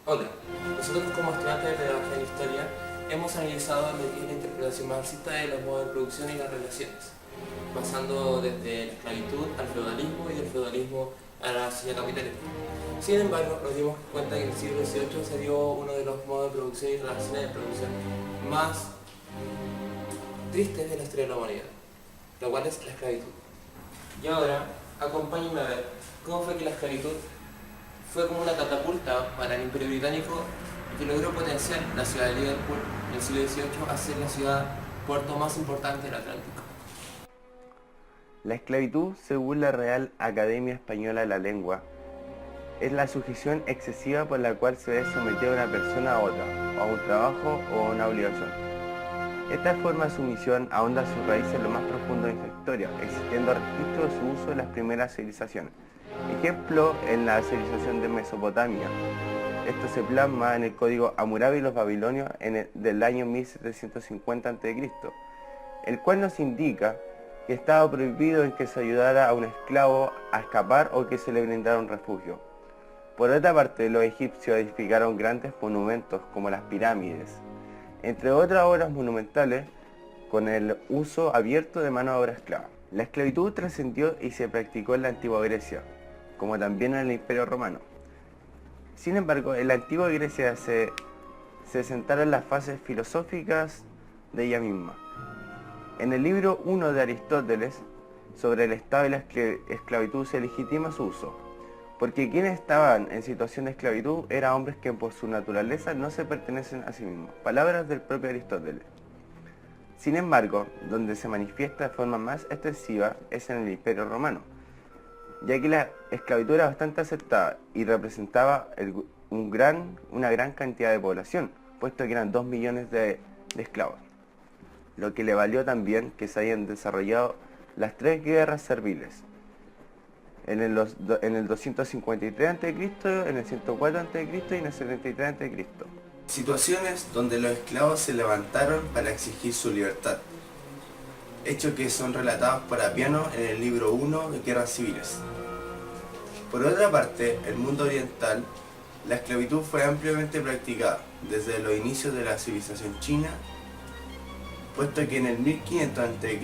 Hola, nosotros como estudiantes de Pedagogía en Historia hemos analizado lo que es la interpretación marxista de los modos de producción y las relaciones, pasando desde la esclavitud al feudalismo y del feudalismo a la sociedad capitalista. Sin embargo, nos dimos cuenta que en el siglo XVIII se dio uno de los modos de producción y relaciones de producción más tristes de la historia de la humanidad, lo cual es la esclavitud. Y ahora, acompáñenme a ver cómo fue que la esclavitud fue como una catapulta para el Imperio Británico que logró potenciar la ciudad de Liverpool en el siglo XVIII a ser la ciudad puerto más importante del Atlántico. La esclavitud, según la Real Academia Española de la Lengua, es la sujeción excesiva por la cual se ve sometida una persona a otra, o a un trabajo o a una obligación. Esta forma de sumisión ahonda sus raíces en lo más profundo de nuestra historia, existiendo registros de su uso en las primeras civilizaciones. Ejemplo, en la civilización de Mesopotamia. Esto se plasma en el código Hammurabi de los babilonios del año 1750 a.C., el cual nos indica que estaba prohibido en que se ayudara a un esclavo a escapar o que se le brindara un refugio. Por otra parte, los egipcios edificaron grandes monumentos como las pirámides, entre otras obras monumentales, con el uso abierto de mano de obra esclava. La esclavitud trascendió y se practicó en la antigua Grecia, como también en el Imperio Romano. Sin embargo, en la antigua Grecia se sentaron las fases filosóficas de ella misma. En el libro 1 de Aristóteles, sobre el estado de la esclavitud, se legitima su uso, porque quienes estaban en situación de esclavitud eran hombres que por su naturaleza no se pertenecen a sí mismos. Palabras del propio Aristóteles. Sin embargo, donde se manifiesta de forma más extensiva es en el Imperio Romano, ya que la esclavitud era bastante aceptada y representaba una gran cantidad de población, puesto que eran 2 millones de esclavos, lo que le valió también que se hayan desarrollado las 3 guerras serviles, en el 253 a.C., en el 104 a.C. y en el 73 a.C. Situaciones donde los esclavos se levantaron para exigir su libertad, hechos que son relatados por Apiano en el libro 1 de Guerras Civiles. Por otra parte, en el mundo oriental, la esclavitud fue ampliamente practicada desde los inicios de la civilización china, puesto que en el 1500 a.C.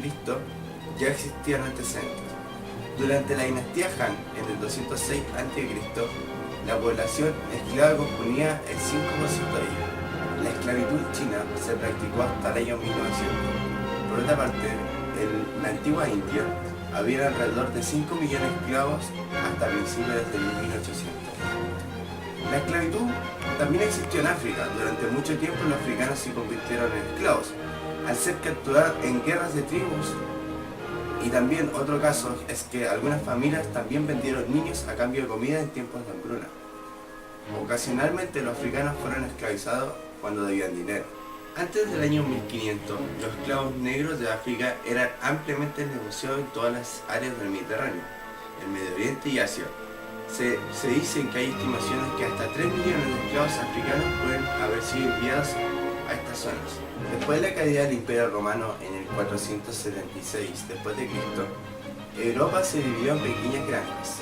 ya existían antecedentes. Durante la dinastía Han, en el 206 a.C., la población esclava componía el 5% de ella. La esclavitud china se practicó hasta el año 1900. Por otra parte, en la antigua India había alrededor de 5 millones de esclavos hasta principios de 1800. La esclavitud también existió en África. Durante mucho tiempo los africanos se convirtieron en esclavos, al ser capturados en guerras de tribus. Y también otro caso es que algunas familias también vendieron niños a cambio de comida en tiempos de hambruna. Ocasionalmente los africanos fueron esclavizados cuando debían dinero. Antes del año 1500, los esclavos negros de África eran ampliamente negociados en todas las áreas del Mediterráneo, el Medio Oriente y Asia. Se dicen que hay estimaciones que hasta 3 millones de esclavos africanos pueden haber sido enviados a estas zonas. Después de la caída del Imperio Romano en el 476 d.C., Europa se dividió en pequeñas granjas.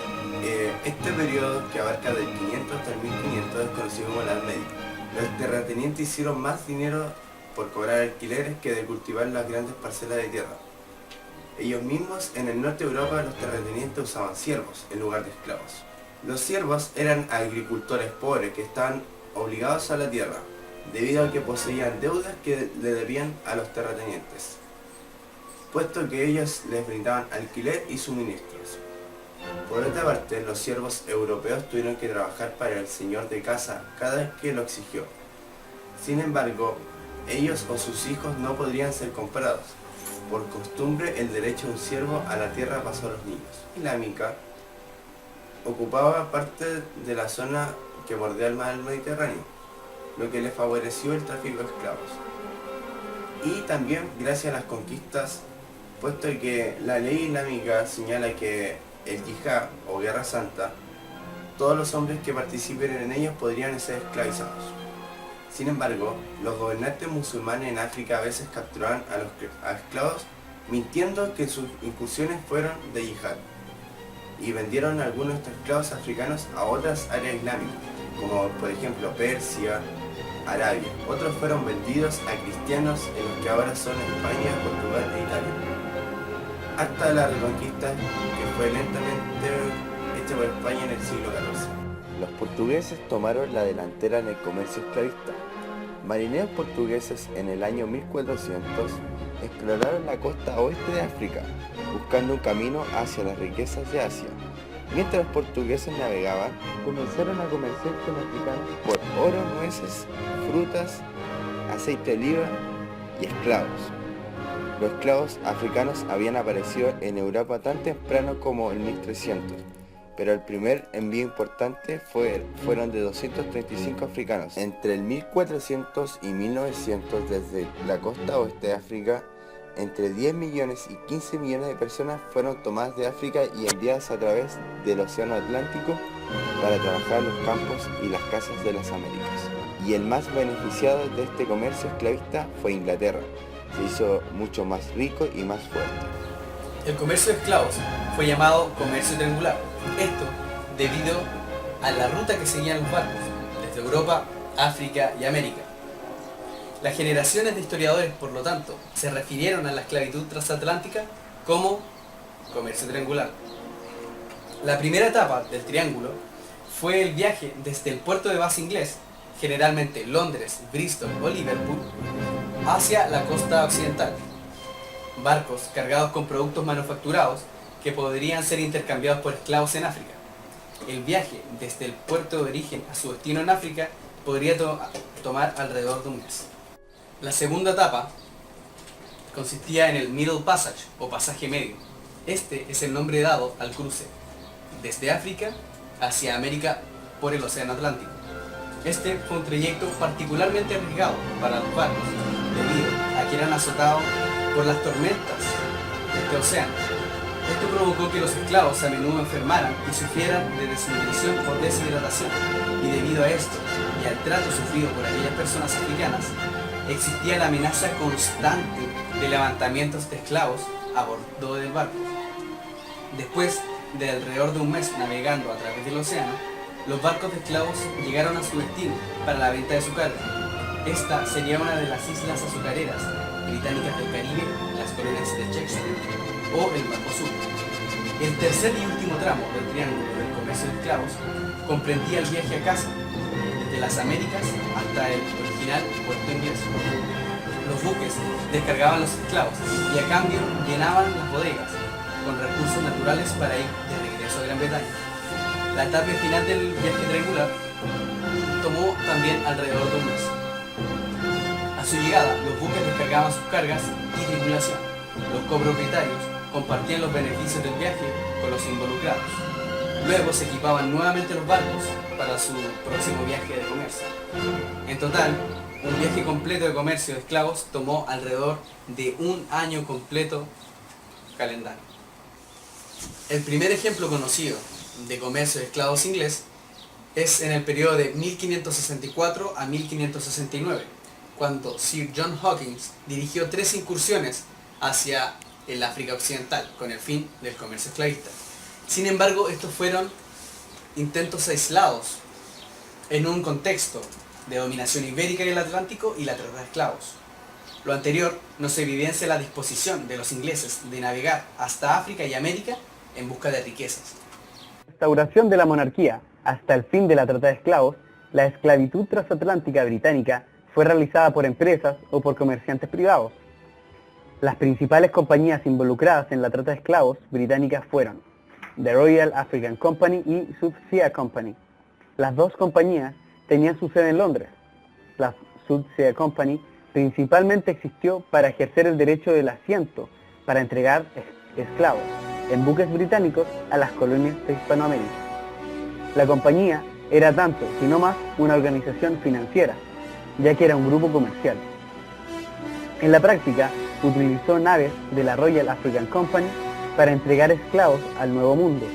Este periodo, que abarca del 500 hasta el 1500, es conocido como la Edad Media. Los terratenientes hicieron más dinero por cobrar alquileres que de cultivar las grandes parcelas de tierra. Ellos mismos, en el norte de Europa, los terratenientes usaban siervos en lugar de esclavos. Los siervos eran agricultores pobres que estaban obligados a la tierra, debido a que poseían deudas que le debían a los terratenientes, puesto que ellos les brindaban alquiler y suministros. Por otra parte, los siervos europeos tuvieron que trabajar para el señor de casa cada vez que lo exigió. Sin embargo, ellos o sus hijos no podrían ser comprados. Por costumbre, el derecho de un siervo a la tierra pasó a los niños. La islámica ocupaba parte de la zona que bordea el mar del Mediterráneo, lo que le favoreció el tráfico de esclavos. Y también gracias a las conquistas, puesto que la ley islámica señala que el yihad o guerra santa, todos los hombres que participen en ellos podrían ser esclavizados. Sin embargo, los gobernantes musulmanes en África a veces capturaban a esclavos mintiendo que sus incursiones fueron de yihad, y vendieron algunos de estos esclavos africanos a otras áreas islámicas, como por ejemplo Persia, Arabia. Otros fueron vendidos a cristianos en los que ahora son España, Portugal e Italia. Hasta la Reconquista, que fue lentamente hecha por España en el siglo XIV. Los portugueses tomaron la delantera en el comercio esclavista. Marineros portugueses en el año 1400 exploraron la costa oeste de África, buscando un camino hacia las riquezas de Asia. Mientras los portugueses navegaban, comenzaron a comerciar con africanos por oro, nueces, frutas, aceite de oliva y esclavos. Los esclavos africanos habían aparecido en Europa tan temprano como en 1300, pero el primer envío importante fueron de 235 africanos. Entre el 1400 y 1900, desde la costa oeste de África, entre 10 millones y 15 millones de personas fueron tomadas de África y enviadas a través del Océano Atlántico para trabajar en los campos y las casas de las Américas. Y el más beneficiado de este comercio esclavista fue Inglaterra. Se hizo mucho más rico y más fuerte. El comercio de esclavos fue llamado comercio triangular. Esto debido a la ruta que seguían los barcos, desde Europa, África y América. Las generaciones de historiadores, por lo tanto, se refirieron a la esclavitud transatlántica como comercio triangular. La primera etapa del triángulo fue el viaje desde el puerto de base inglés, generalmente Londres, Bristol o Liverpool, hacia la costa occidental. Barcos cargados con productos manufacturados que podrían ser intercambiados por esclavos en África. El viaje desde el puerto de origen a su destino en África podría tomar alrededor de un mes. La segunda etapa consistía en el Middle Passage o pasaje medio. Este es el nombre dado al cruce desde África hacia América por el Océano Atlántico. Este fue un trayecto particularmente arriesgado para los barcos debido a que eran azotados por las tormentas de este océano. Esto provocó que los esclavos a menudo enfermaran y sufrieran de desnutrición o deshidratación, y debido a esto y al trato sufrido por aquellas personas africanas, existía la amenaza constante de levantamientos de esclavos a bordo del barco. Después de alrededor de un mes navegando a través del océano, los barcos de esclavos llegaron a su destino para la venta de su carga. Esta sería una de las islas azucareras británicas del Caribe, las colonias de Chesterfield o el Mercosur. El tercer y último tramo del triángulo del comercio de esclavos comprendía el viaje a casa, desde las Américas hasta el original puerto inglés. Los buques descargaban los esclavos y a cambio llenaban las bodegas con recursos naturales para ir de regreso a Gran Bretaña. La etapa final del viaje triangular tomó también alrededor de un mes. A su llegada, los buques descargaban sus cargas y tripulación. Los copropietarios compartían los beneficios del viaje con los involucrados. Luego se equipaban nuevamente los barcos para su próximo viaje de comercio. En total, un viaje completo de comercio de esclavos tomó alrededor de un año completo calendario. El primer ejemplo conocido de comercio de esclavos inglés es en el periodo de 1564 a 1569, cuando Sir John Hawkins dirigió 3 incursiones hacia el África Occidental con el fin del comercio esclavista. Sin embargo, estos fueron intentos aislados en un contexto de dominación ibérica en el Atlántico y la trata de esclavos. Lo anterior nos evidencia la disposición de los ingleses de navegar hasta África y América en busca de riquezas. Restauración de la monarquía hasta el fin de la trata de esclavos, la esclavitud transatlántica británica fue realizada por empresas o por comerciantes privados. Las principales compañías involucradas en la trata de esclavos británicas fueron The Royal African Company y Soothsayer Company. Las dos compañías tenían su sede en Londres. La Soothsayer Company principalmente existió para ejercer el derecho del asiento para entregar esclavos en buques británicos a las colonias de Hispanoamérica. La compañía era tanto, si no más, una organización financiera, ya que era un grupo comercial. En la práctica, utilizó naves de la Royal African Company para entregar esclavos al Nuevo Mundo.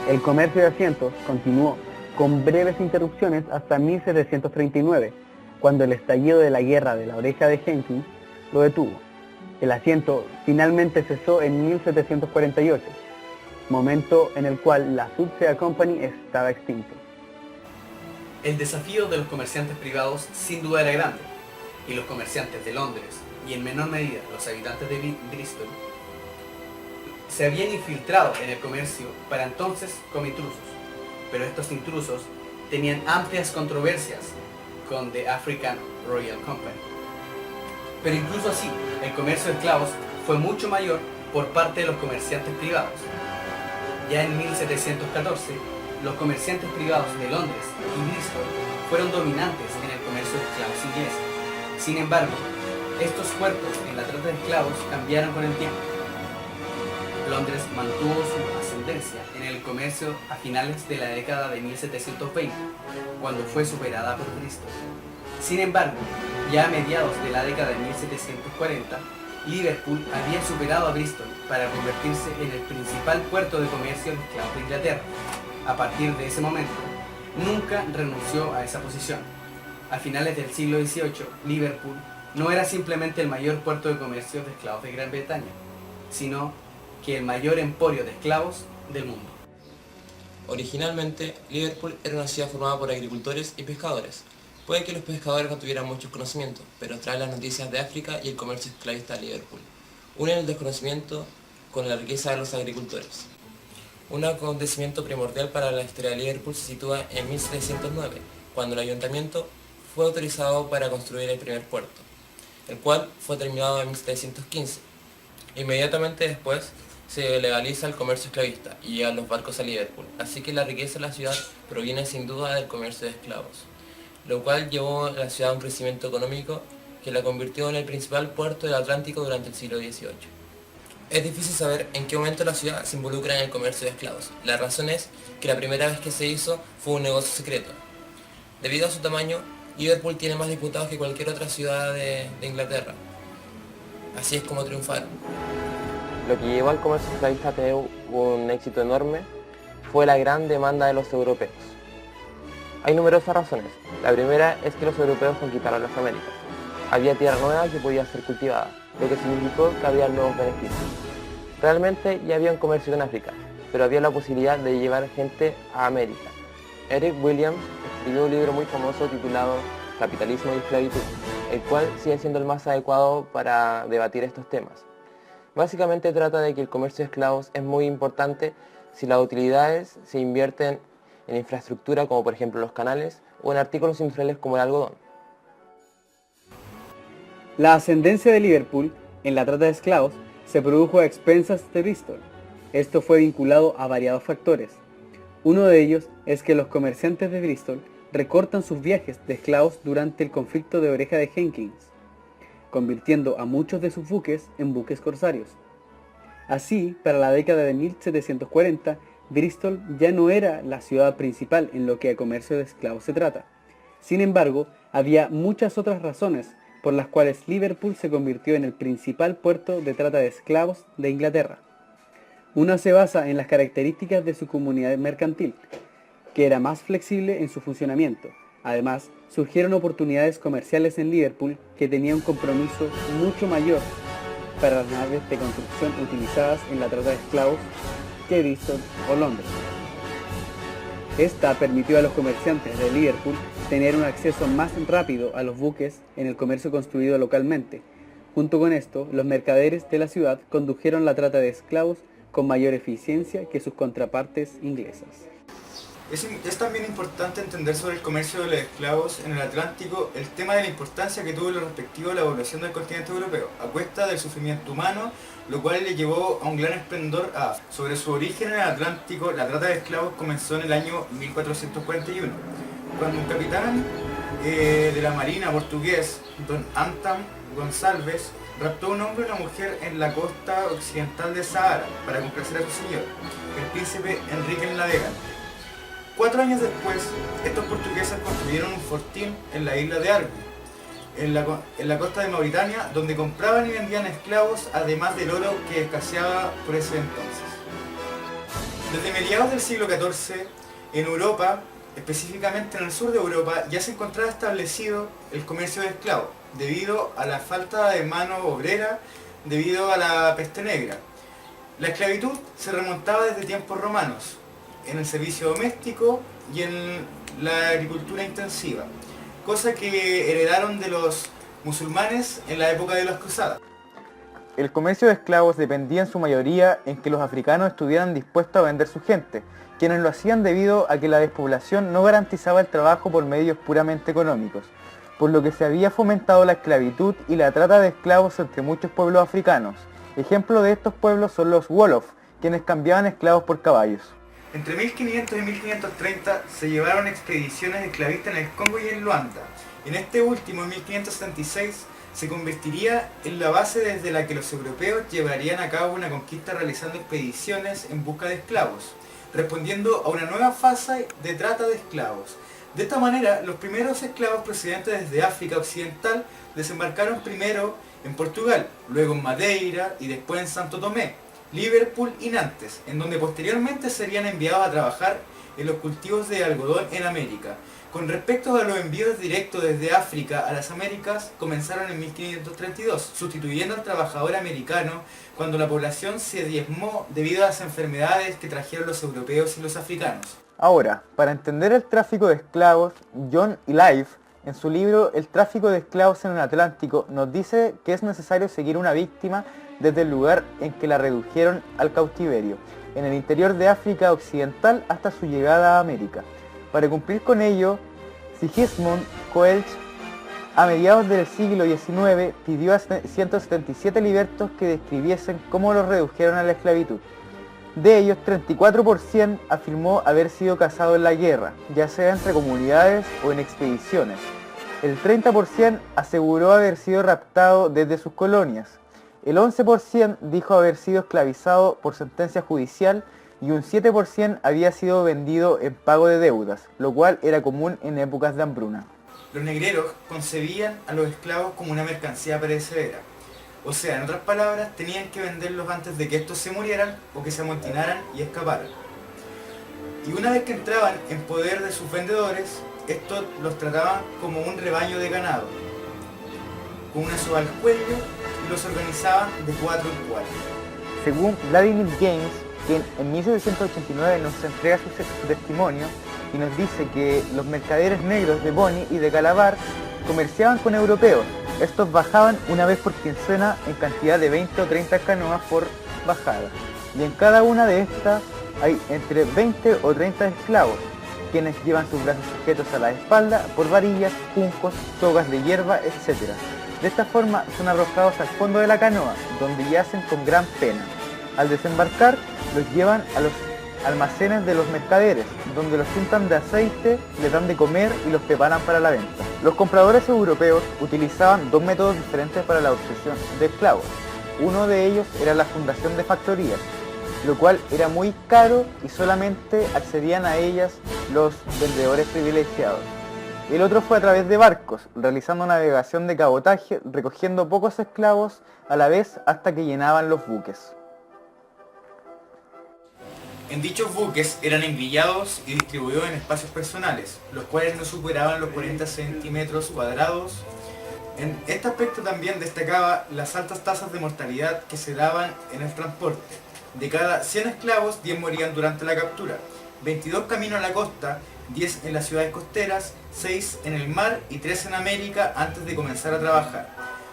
El comercio de asientos continuó con breves interrupciones hasta 1739, cuando el estallido de la Guerra de la Oreja de Jenkins lo detuvo. El asiento finalmente cesó en 1748, momento en el cual la Soothsayer Company estaba extinta. El desafío de los comerciantes privados sin duda era grande, y los comerciantes de Londres, y en menor medida los habitantes de Bristol, se habían infiltrado en el comercio para entonces como intrusos, pero estos intrusos tenían amplias controversias con The African Royal Company. Pero incluso así, el comercio de esclavos fue mucho mayor por parte de los comerciantes privados. Ya en 1714, los comerciantes privados de Londres y Bristol fueron dominantes en el comercio de esclavos ingleses. Sin embargo, estos puertos en la trata de esclavos cambiaron con el tiempo. Londres mantuvo su ascendencia en el comercio a finales de la década de 1720, cuando fue superada por Bristol. Sin embargo, ya a mediados de la década de 1740, Liverpool había superado a Bristol para convertirse en el principal puerto de comercio de esclavos de Inglaterra. A partir de ese momento, nunca renunció a esa posición. A finales del siglo XVIII, Liverpool no era simplemente el mayor puerto de comercio de esclavos de Gran Bretaña, sino que el mayor emporio de esclavos del mundo. Originalmente, Liverpool era una ciudad formada por agricultores y pescadores. Puede que los pescadores no tuvieran muchos conocimientos, pero traen las noticias de África y el comercio esclavista a Liverpool. Unen el desconocimiento con la riqueza de los agricultores. Un acontecimiento primordial para la historia de Liverpool se sitúa en 1709, cuando el ayuntamiento fue autorizado para construir el primer puerto, el cual fue terminado en 1715. Inmediatamente después se legaliza el comercio esclavista y llegan los barcos a Liverpool, así que la riqueza de la ciudad proviene sin duda del comercio de esclavos, lo cual llevó a la ciudad a un crecimiento económico que la convirtió en el principal puerto del Atlántico durante el siglo XVIII. Es difícil saber en qué momento la ciudad se involucra en el comercio de esclavos. La razón es que la primera vez que se hizo fue un negocio secreto. Debido a su tamaño, Liverpool tiene más diputados que cualquier otra ciudad de Inglaterra. Así es como triunfaron. Lo que llevó al comercio esclavista a tener un éxito enorme fue la gran demanda de los europeos. Hay numerosas razones. La primera es que los europeos conquistaron las Américas. Había tierra nueva que podía ser cultivada, lo que significó que había nuevos beneficios. Realmente ya había un comercio en África, pero había la posibilidad de llevar gente a América. Eric Williams escribió un libro muy famoso titulado Capitalismo y Esclavitud, el cual sigue siendo el más adecuado para debatir estos temas. Básicamente trata de que el comercio de esclavos es muy importante si las utilidades se invierten en infraestructura como por ejemplo los canales o en artículos industriales como el algodón. La ascendencia de Liverpool en la trata de esclavos se produjo a expensas de Bristol. Esto fue vinculado a variados factores. Uno de ellos es que los comerciantes de Bristol recortan sus viajes de esclavos durante el conflicto de Oreja de Jenkins, convirtiendo a muchos de sus buques en buques corsarios. Así, para la década de 1740, Bristol ya no era la ciudad principal en lo que a comercio de esclavos se trata. Sin embargo, había muchas otras razones por las cuales Liverpool se convirtió en el principal puerto de trata de esclavos de Inglaterra. Una se basa en las características de su comunidad mercantil, que era más flexible en su funcionamiento. Además, surgieron oportunidades comerciales en Liverpool que tenía un compromiso mucho mayor para las naves de construcción utilizadas en la trata de esclavos que Bristol o Londres. Esta permitió a los comerciantes de Liverpool tener un acceso más rápido a los buques en el comercio construido localmente. Junto con esto, los mercaderes de la ciudad condujeron la trata de esclavos con mayor eficiencia que sus contrapartes inglesas. Es también importante entender sobre el comercio de los esclavos en el Atlántico el tema de la importancia que tuvo lo respectivo a la población del continente europeo, a cuesta del sufrimiento humano, lo cual le llevó a un gran esplendor a África. Sobre su origen en el Atlántico, la trata de esclavos comenzó en el año 1441, cuando un capitán de la marina portugués, don Anton Gonçalves, raptó a un hombre y una mujer en la costa occidental de Sahara para complacer a su señor, el príncipe Enrique el Navegante. 4 años después, estos portugueses construyeron un fortín en la isla de Argos, en la costa de Mauritania, donde compraban y vendían esclavos, además del oro que escaseaba por ese entonces. Desde mediados del siglo XIV, en Europa, específicamente en el sur de Europa, ya se encontraba establecido el comercio de esclavos, debido a la falta de mano obrera, debido a la peste negra. La esclavitud se remontaba desde tiempos romanos. En el servicio doméstico y en la agricultura intensiva, cosa que heredaron de los musulmanes en la época de las cruzadas. El comercio de esclavos dependía en su mayoría en que los africanos estuvieran dispuestos a vender su gente, quienes lo hacían debido a que la despoblación no garantizaba el trabajo por medios puramente económicos, por lo que se había fomentado la esclavitud y la trata de esclavos entre muchos pueblos africanos. Ejemplo de estos pueblos son los Wolof, quienes cambiaban esclavos por caballos. Entre 1500 y 1530 se llevaron expediciones esclavistas en el Congo y en Luanda. En este último, en 1576, se convertiría en la base desde la que los europeos llevarían a cabo una conquista realizando expediciones en busca de esclavos, respondiendo a una nueva fase de trata de esclavos. De esta manera, los primeros esclavos procedentes desde África Occidental desembarcaron primero en Portugal, luego en Madeira y después en Santo Tomé, Liverpool y Nantes, en donde posteriormente serían enviados a trabajar en los cultivos de algodón en América. Con respecto a los envíos directos desde África a las Américas, comenzaron en 1532, sustituyendo al trabajador americano cuando la población se diezmó debido a las enfermedades que trajeron los europeos y los africanos. Ahora, para entender el tráfico de esclavos, John Elive, en su libro El tráfico de esclavos en el Atlántico, nos dice que es necesario seguir una víctima desde el lugar en que la redujeron al cautiverio, en el interior de África Occidental hasta su llegada a América. Para cumplir con ello, Sigismund Coelho, a mediados del siglo XIX, pidió a 177 libertos que describiesen cómo los redujeron a la esclavitud. De ellos, 34% afirmó haber sido cazado en la guerra, ya sea entre comunidades o en expediciones. El 30% aseguró haber sido raptado desde sus colonias. El 11% dijo haber sido esclavizado por sentencia judicial y un 7% había sido vendido en pago de deudas, lo cual era común en épocas de hambruna. Los negreros concebían a los esclavos como una mercancía perecedera. O sea, en otras palabras, tenían que venderlos antes de que estos se murieran o que se amotinaran y escaparan. Y una vez que entraban en poder de sus vendedores, estos los trataban como un rebaño de ganado, con una soga al cuello, y los organizaban de 4 en 4. Según Vladimir James, quien en 1789 nos entrega su testimonio y nos dice que los mercaderes negros de Boni y de Calabar comerciaban con europeos. Estos bajaban una vez por quincena en cantidad de 20 o 30 canoas por bajada, y en cada una de estas hay entre 20 o 30 esclavos, quienes llevan sus brazos sujetos a la espalda por varillas, juncos, sogas de hierba, etc. De esta forma son arrojados al fondo de la canoa, donde yacen con gran pena. Al desembarcar, los llevan a los almacenes de los mercaderes, donde los untan de aceite, les dan de comer y los preparan para la venta. Los compradores europeos utilizaban dos métodos diferentes para la obtención de esclavos. Uno de ellos era la fundación de factorías, lo cual era muy caro y solamente accedían a ellas los vendedores privilegiados. El otro fue a través de barcos, realizando navegación de cabotaje, recogiendo pocos esclavos a la vez hasta que llenaban los buques. En dichos buques eran envillados y distribuidos en espacios personales, los cuales no superaban los 40 centímetros cuadrados. En este aspecto también destacaba las altas tasas de mortalidad que se daban en el transporte. De cada 100 esclavos, 10 morían durante la captura, 22 camino a la costa, 10 en las ciudades costeras, 6 en el mar y 3 en América antes de comenzar a trabajar,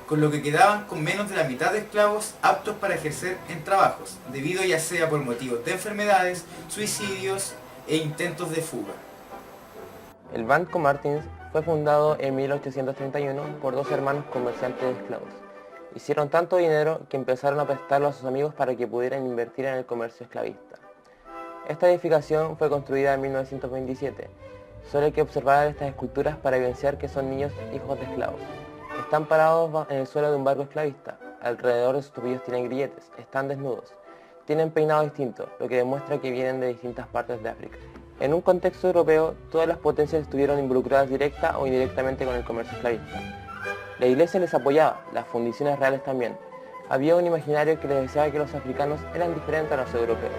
con lo que quedaban con menos de la mitad de esclavos aptos para ejercer en trabajos, debido ya sea por motivos de enfermedades, suicidios e intentos de fuga. El Banco Martins fue fundado en 1831 por dos hermanos comerciantes de esclavos. Hicieron tanto dinero que empezaron a prestarlo a sus amigos para que pudieran invertir en el comercio esclavista. Esta edificación fue construida en 1927. Solo hay que observar estas esculturas para evidenciar que son niños hijos de esclavos. Están parados en el suelo de un barco esclavista. Alrededor de sus tobillos tienen grilletes, están desnudos. Tienen peinado distinto, lo que demuestra que vienen de distintas partes de África. En un contexto europeo, todas las potencias estuvieron involucradas directa o indirectamente con el comercio esclavista. La iglesia les apoyaba, las fundiciones reales también. Había un imaginario que les decía que los africanos eran diferentes a los europeos.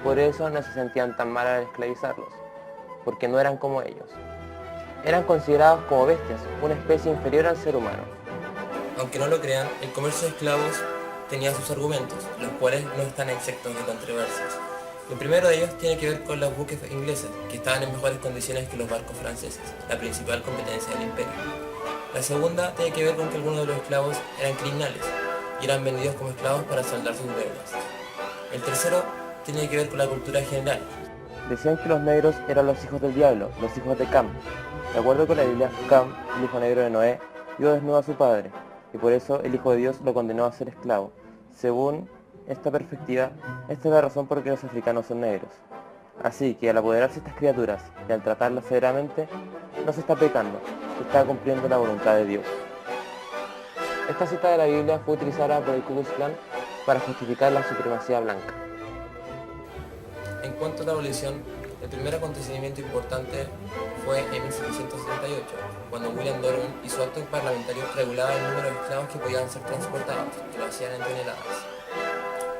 Por eso no se sentían tan mal al esclavizarlos, porque no eran como ellos. Eran considerados como bestias, una especie inferior al ser humano. Aunque no lo crean, el comercio de esclavos tenía sus argumentos, los cuales no están exentos de controversias. El primero de ellos tiene que ver con los buques ingleses, que estaban en mejores condiciones que los barcos franceses, la principal competencia del imperio. La segunda tiene que ver con que algunos de los esclavos eran criminales y eran vendidos como esclavos para saldar sus deudas. El tercero tiene que ver con la cultura general. Decían que los negros eran los hijos del diablo, los hijos de Cam. De acuerdo con la Biblia, Cam, el hijo negro de Noé, vio desnudo a su padre, y por eso el Hijo de Dios lo condenó a ser esclavo. Según esta perspectiva, esta es la razón por qué los africanos son negros. Así que al apoderarse estas criaturas y al tratarlas severamente, no se está pecando, se está cumpliendo la voluntad de Dios. Esta cita de la Biblia fue utilizada por el Ku Klux Klan para justificar la supremacía blanca. En cuanto a la abolición, el primer acontecimiento importante fue en 1778, cuando William Donovan y su acto parlamentario regulaban el número de esclavos que podían ser transportados, que lo hacían en toneladas.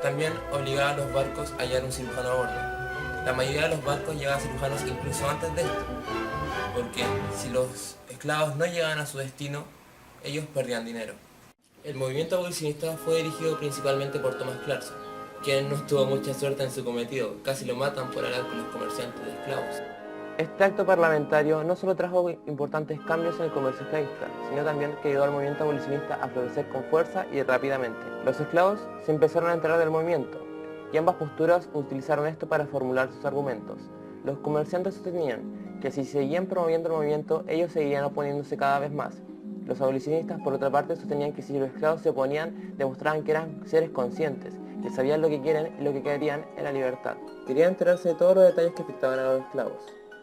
También obligaba a los barcos a hallar un cirujano a bordo. La mayoría de los barcos llevaban cirujanos incluso antes de esto, porque si los esclavos no llegaban a su destino, ellos perdían dinero. El movimiento abolicionista fue dirigido principalmente por Thomas Clarkson, quien no tuvo mucha suerte en su cometido, casi lo matan por hablar con los comerciantes de esclavos. Este acto parlamentario no solo trajo importantes cambios en el comercio esclavista, sino también que ayudó al movimiento abolicionista a florecer con fuerza y rápidamente. Los esclavos se empezaron a enterar del movimiento, y ambas posturas utilizaron esto para formular sus argumentos. Los comerciantes sostenían que si seguían promoviendo el movimiento, ellos seguirían oponiéndose cada vez más. Los abolicionistas, por otra parte, sostenían que si los esclavos se oponían, demostraban que eran seres conscientes, que sabían lo que quieren y lo que querían era libertad. Querían enterarse de todos los detalles que afectaban a los esclavos.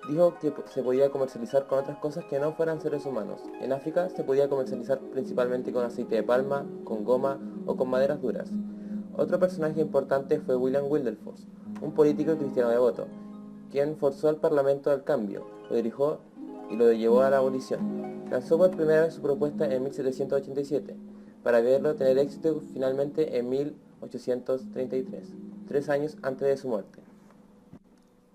Dijo que se podía comercializar con otras cosas que no fueran seres humanos. En África se podía comercializar principalmente con aceite de palma, con goma o con maderas duras. Otro personaje importante fue William Wilberforce, un político cristiano devoto, quien forzó al Parlamento al cambio, lo dirigió y lo llevó a la abolición. Lanzó por primera vez su propuesta en 1787, para verlo tener éxito finalmente en 1833, 3 años antes de su muerte.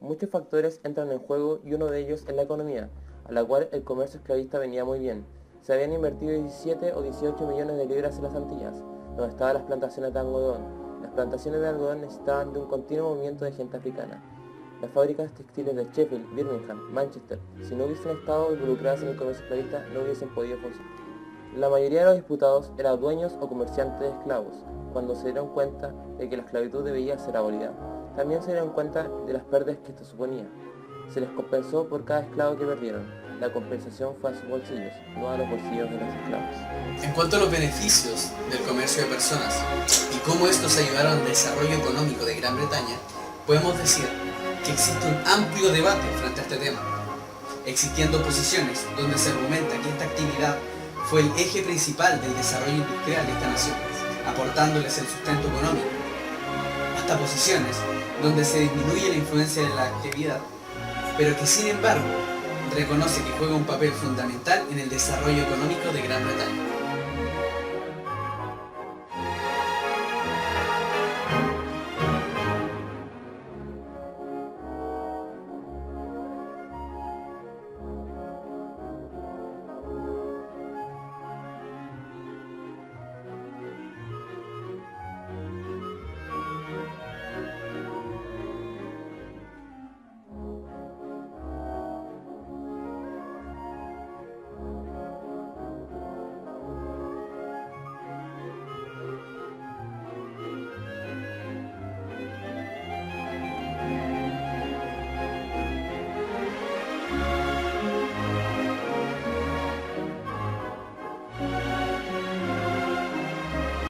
Muchos factores entran en juego y uno de ellos es la economía, a la cual el comercio esclavista venía muy bien. Se habían invertido 17 o 18 millones de libras en las Antillas, donde estaban las plantaciones de algodón. Las plantaciones de algodón necesitaban de un continuo movimiento de gente africana. Las fábricas textiles de Sheffield, Birmingham, Manchester, si no hubiesen estado involucradas en el comercio esclavista, no hubiesen podido funcionar. La mayoría de los diputados eran dueños o comerciantes de esclavos, cuando se dieron cuenta de que la esclavitud debía ser abolida. También se dieron cuenta de las pérdidas que esto suponía. Se les compensó por cada esclavo que perdieron. La compensación fue a sus bolsillos, no a los bolsillos de los esclavos. En cuanto a los beneficios del comercio de personas y cómo estos ayudaron al desarrollo económico de Gran Bretaña, podemos decir que existe un amplio debate frente a este tema, existiendo posiciones donde se argumenta que esta actividad fue el eje principal del desarrollo industrial de esta nación, aportándoles el sustento económico, hasta posiciones donde se disminuye la influencia de la actividad, pero que sin embargo reconoce que juega un papel fundamental en el desarrollo económico de Gran Bretaña.